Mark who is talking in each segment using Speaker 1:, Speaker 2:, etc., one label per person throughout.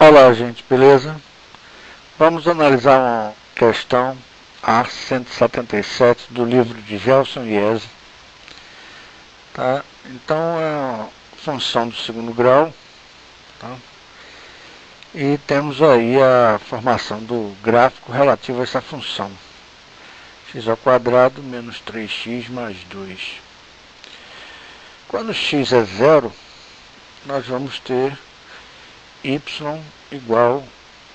Speaker 1: Olá, gente, beleza? Vamos analisar uma questão A177 do livro de Gelson Iese. Tá? Então, é uma função do segundo grau. Tá? E temos aí a formação do gráfico relativo a essa função. X ao quadrado menos 3x mais 2. Quando x é zero, nós vamos ter y igual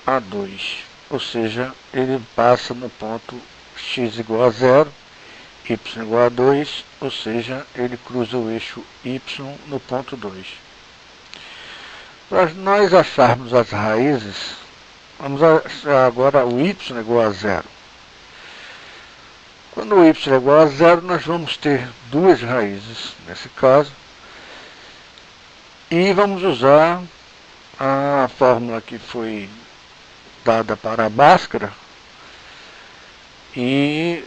Speaker 1: a 2, ou seja, ele passa no ponto x igual a 0, y igual a 2, ou seja, ele cruza o eixo y no ponto 2. Para nós acharmos as raízes, vamos achar agora o y igual a 0. Quando o y é igual a 0, nós vamos ter duas raízes, nesse caso, e vamos usar a fórmula que foi dada para a Bhaskara, e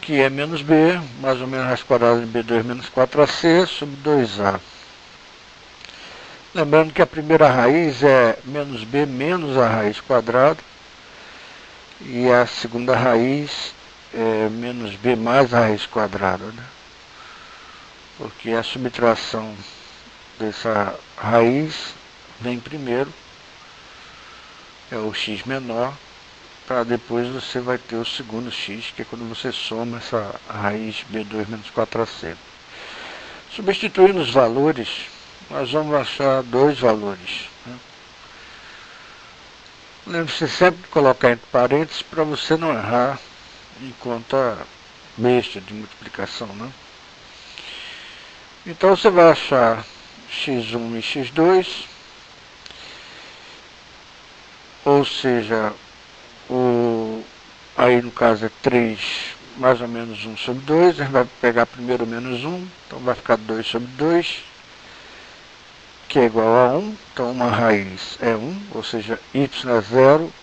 Speaker 1: que é menos b, mais ou menos raiz quadrada de b2 menos 4ac sobre 2a. Lembrando que a primeira raiz é menos b menos a raiz quadrada, e a segunda raiz é menos b mais a raiz quadrada, né? Porque a subtração dessa raiz vem primeiro, é o x menor, para depois você vai ter o segundo x, que é quando você soma essa raiz b2 menos 4ac. Substituindo os valores, nós vamos achar dois valores, né? Lembre-se sempre de colocar entre parênteses para você não errar em conta besta de multiplicação, né? Então você vai achar x1 e x2, ou seja, aí no caso é 3 mais ou menos 1 sobre 2, a gente vai pegar primeiro menos 1, então vai ficar 2 sobre 2, que é igual a 1, então uma raiz é 1, ou seja, y é 0,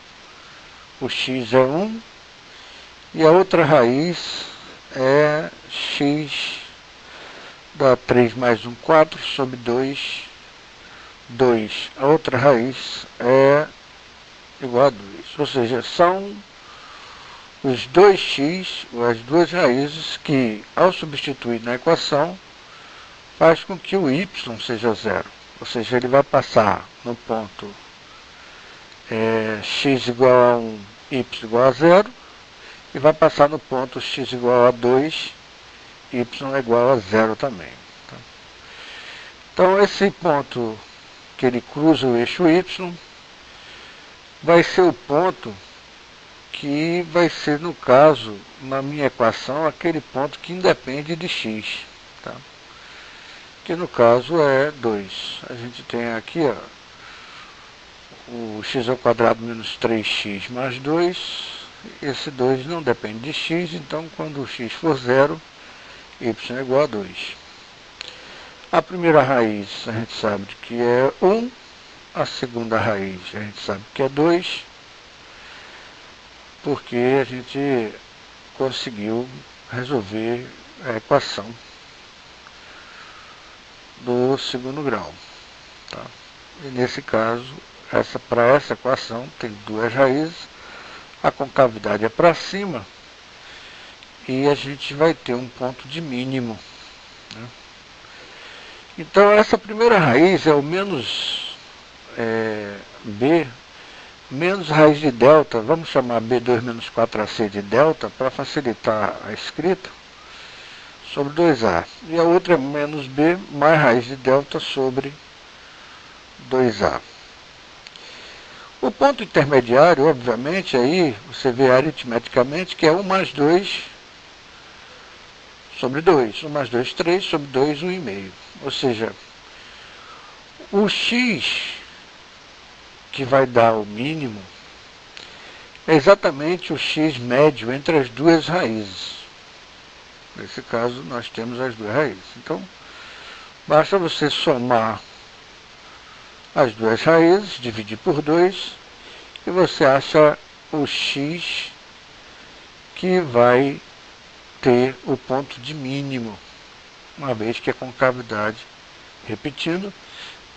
Speaker 1: o x é 1, e a outra raiz é x, dá 3 mais 1, 4, sobre 2, 2. A outra raiz é igual a 2, ou seja, são os dois x, as duas raízes, que ao substituir na equação, faz com que o y seja zero, ou seja, ele vai passar no ponto x igual a 1, y igual a 0, e vai passar no ponto x igual a 2, y é igual a 0 também. Tá? Então, esse ponto que ele cruza o eixo y vai ser o ponto que vai ser, no caso, na minha equação, aquele ponto que independe de x, tá? Que no caso é 2. A gente tem aqui, ó, o x ao quadrado menos 3x mais 2, esse 2 não depende de x, então quando o x for 0, y é igual a 2. A primeira raiz a gente sabe que é 1, a segunda raiz a gente sabe que é 2, porque a gente conseguiu resolver a equação do segundo grau. Tá? E nesse caso, para essa equação tem duas raízes, a concavidade é para cima, e a gente vai ter um ponto de mínimo, né? Então essa primeira raiz é o menos b menos raiz de delta, vamos chamar b2 menos 4ac de delta, para facilitar a escrita, sobre 2a. E a outra é menos b mais raiz de delta sobre 2a. O ponto intermediário, obviamente, aí você vê aritmeticamente que é 1 mais 2 sobre 2. 1 mais 2, 3 sobre 2, 1,5. Ou seja, o x que vai dar o mínimo é exatamente o x médio entre as duas raízes. Nesse caso, nós temos as duas raízes. Então, basta você somar as duas raízes, dividir por 2, e você acha o x que vai ter o ponto de mínimo, uma vez que a concavidade, repetindo,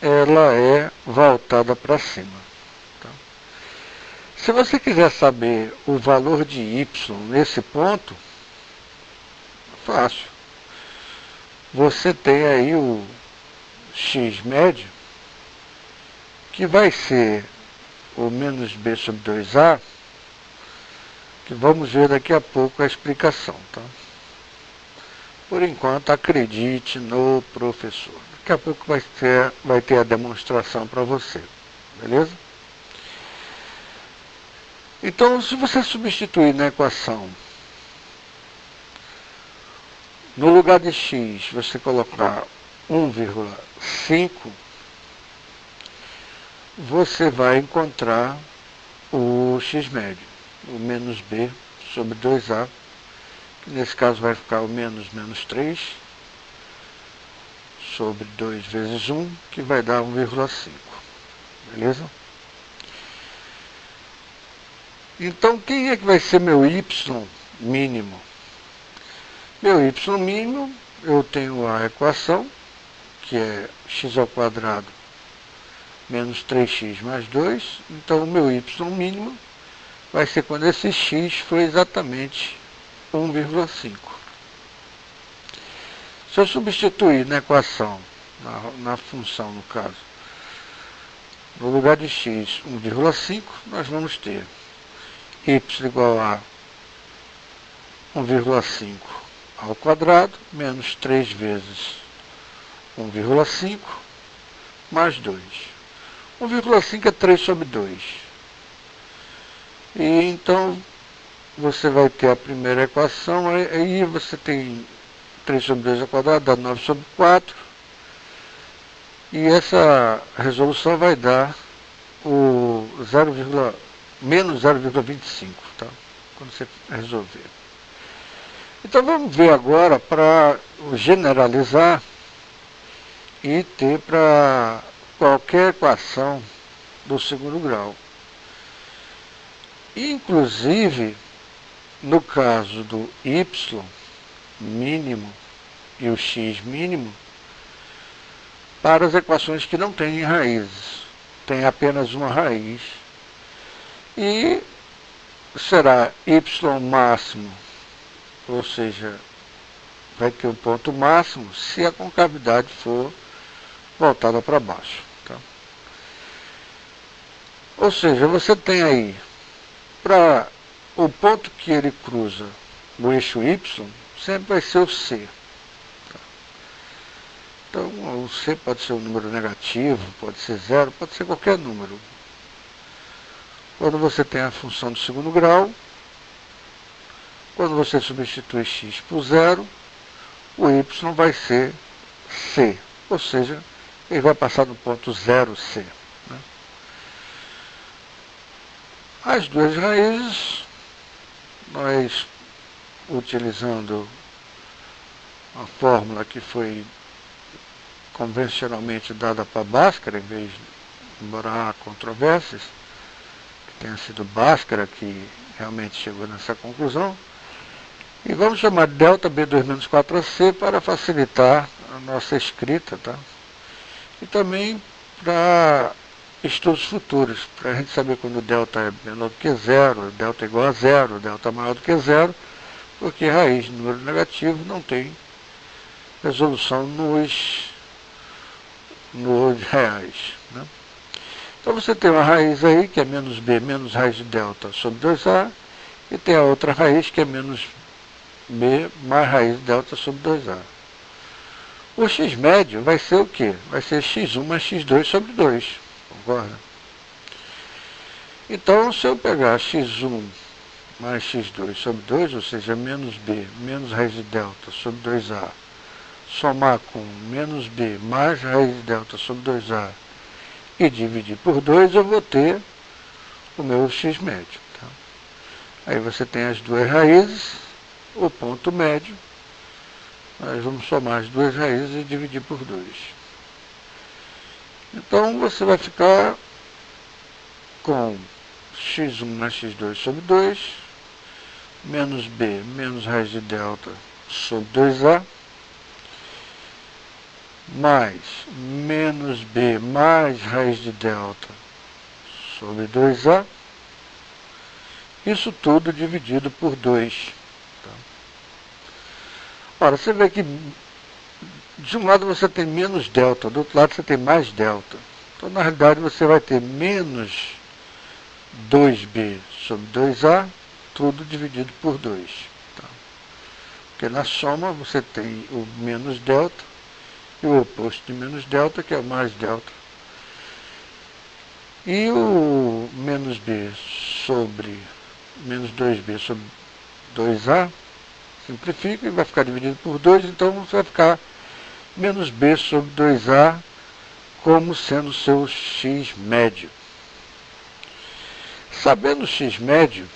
Speaker 1: ela é voltada para cima. Tá? Se você quiser saber o valor de y nesse ponto, fácil. Você tem aí o x médio, que vai ser o menos b sobre 2a, que vamos ver daqui a pouco a explicação, tá? Por enquanto, acredite no professor. Daqui a pouco vai ter a demonstração para você, beleza? Então, se você substituir na equação, no lugar de x, você colocar 1,5, você vai encontrar o x médio, o menos b sobre 2a, que nesse caso vai ficar o menos 3, sobre 2 vezes 1, que vai dar 1,5, beleza? Então, quem é que vai ser meu y mínimo? Meu y mínimo, eu tenho a equação, que é x ao quadrado menos 3x mais 2. Então, o meu y mínimo vai ser quando esse x for exatamente 1,5. Se eu substituir na equação, na função no caso, no lugar de x 1,5, nós vamos ter y igual a 1,5 ao quadrado, menos 3 vezes 1,5, mais 2. 1,5 é 3 sobre 2. E então, você vai ter a primeira equação, aí você tem 3 sobre 2 ao quadrado, dá 9 sobre 4. E essa resolução vai dar o menos 0,25, tá? Quando você resolver. Então vamos ver agora para generalizar e ter para qualquer equação do segundo grau. Inclusive, no caso do y mínimo e o x mínimo, para as equações que não têm raízes, tem apenas uma raiz, e será y máximo, ou seja, vai ter um ponto máximo se a concavidade for voltada para baixo. Tá? Ou seja, você tem aí, para o ponto que ele cruza no eixo y, sempre vai ser o C. Tá? Então, o C pode ser um número negativo, pode ser zero, pode ser qualquer número. Quando você tem a função do segundo grau, quando você substitui x por zero, o y vai ser C, ou seja, ele vai passar no ponto 0C. Né? As duas raízes, nós, utilizando a fórmula que foi convencionalmente dada para Bhaskara, em vez de, embora há controvérsias, que tenha sido Bhaskara que realmente chegou nessa conclusão, e vamos chamar de delta B2 menos 4AC para facilitar a nossa escrita, tá? E também para estudos futuros, para a gente saber quando o delta é menor do que zero, o delta é igual a zero, o delta é maior do que zero, porque raiz de número negativo não tem resolução nos reais. Né? Então você tem uma raiz aí, que é menos b, menos raiz de delta sobre 2a, e tem a outra raiz, que é menos b mais raiz de delta sobre 2a. O x médio vai ser o quê? Vai ser x1 mais x2 sobre 2, concorda? Então, se eu pegar x1 mais x2 sobre 2, ou seja, menos b, menos raiz de delta sobre 2a, somar com menos b mais raiz de delta sobre 2a e dividir por 2, eu vou ter o meu x médio. Tá? Aí você tem as duas raízes, o ponto médio, nós vamos somar as duas raízes e dividir por 2. Então, você vai ficar com x1 mais x2 sobre 2, menos b, menos raiz de delta sobre 2a, mais menos b mais raiz de delta sobre 2a, Isso tudo dividido por 2. Tá? Ora, você vê que de um lado você tem menos delta, do outro lado você tem mais delta. Então, na realidade, você vai ter menos 2b sobre 2a, tudo dividido por 2. Tá? Porque na soma você tem o menos delta e o oposto de menos delta, que é o mais delta. E o menos b sobre menos 2b sobre 2a, simplifica e vai ficar dividido por 2, então você vai ficar menos b sobre 2a como sendo seu x médio. Sabendo o x médio,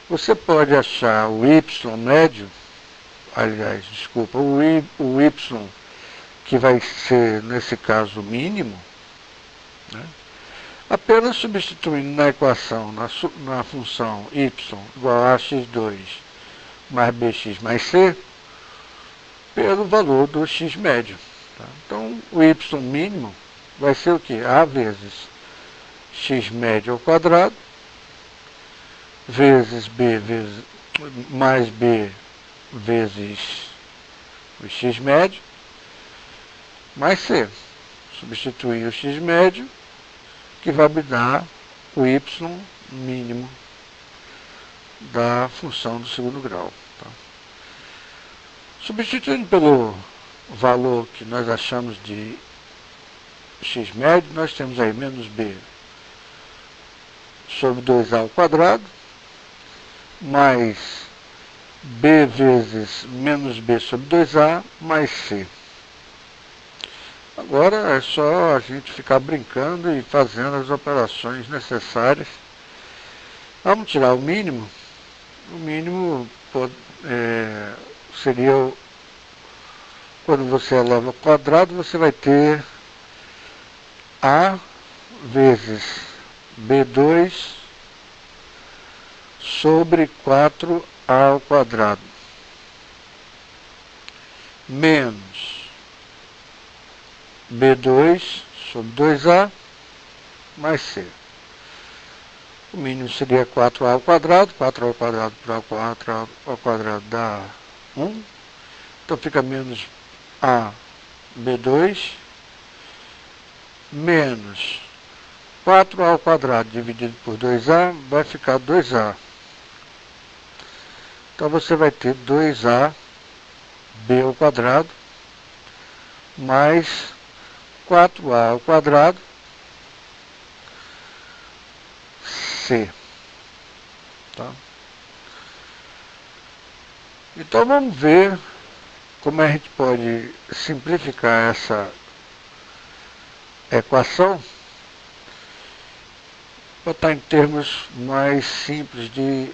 Speaker 1: você pode achar o y médio, aliás, desculpa, o y que vai ser, nesse caso, mínimo, né? Apenas substituindo na equação, na função y igual a x2 mais bx mais c, pelo valor do x médio. Tá? Então, o y mínimo vai ser o quê? A vezes x médio ao quadrado, vezes b vezes, mais b vezes o x médio, mais c. Substituir o x médio, que vai me dar o y mínimo da função do segundo grau. Tá? Substituindo pelo valor que nós achamos de x médio, nós temos aí menos b sobre 2a ao quadrado, mais b vezes menos b sobre 2a, mais c. Agora é só a gente ficar brincando e fazendo as operações necessárias. Vamos tirar o mínimo. O mínimo seria, quando você eleva ao quadrado, você vai ter a vezes b2 sobre 4a ao quadrado, menos b2 sobre 2a mais c. O mínimo seria 4a ao quadrado, 4a ao quadrado por 4a ao quadrado dá 1. Então fica menos a b2 menos 4a ao quadrado dividido por 2a vai ficar 2a. Então você vai ter 2a b ao quadrado mais 4a ao quadrado c. Tá? Então vamos ver como a gente pode simplificar essa equação, botar em termos mais simples de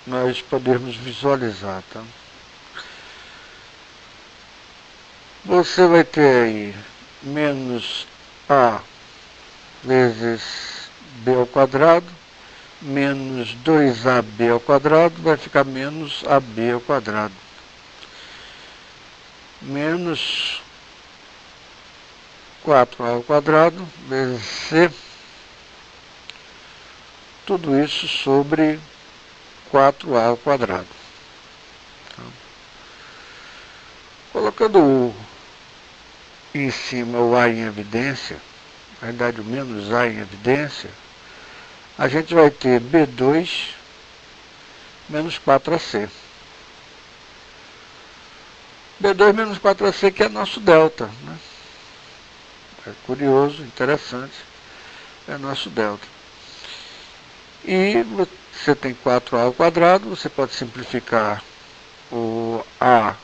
Speaker 1: nós podermos visualizar. Tá? Você vai ter aí menos a vezes b ao quadrado, menos 2ab ao quadrado, vai ficar menos ab ao quadrado, menos 4a ao quadrado vezes c, tudo isso sobre 4a ao quadrado. Tá? Colocando em cima o a em evidência, na verdade o menos a em evidência, a gente vai ter b2 menos 4ac. b2 menos 4ac que é nosso delta. Né? É curioso, interessante, é nosso delta. E você tem 4a ao quadrado, você pode simplificar o a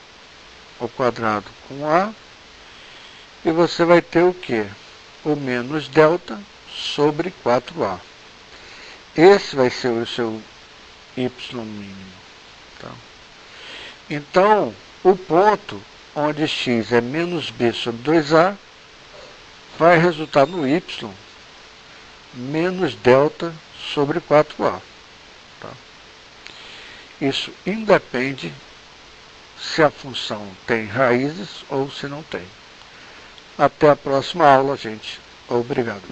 Speaker 1: ao quadrado com a, e você vai ter o quê? O menos delta sobre 4a. Esse vai ser o seu y mínimo. Tá? Então, o ponto onde x é menos b sobre 2a vai resultar no y menos delta sobre 4a. Tá? Isso independe se a função tem raízes ou se não tem. Até a próxima aula, gente. Obrigado.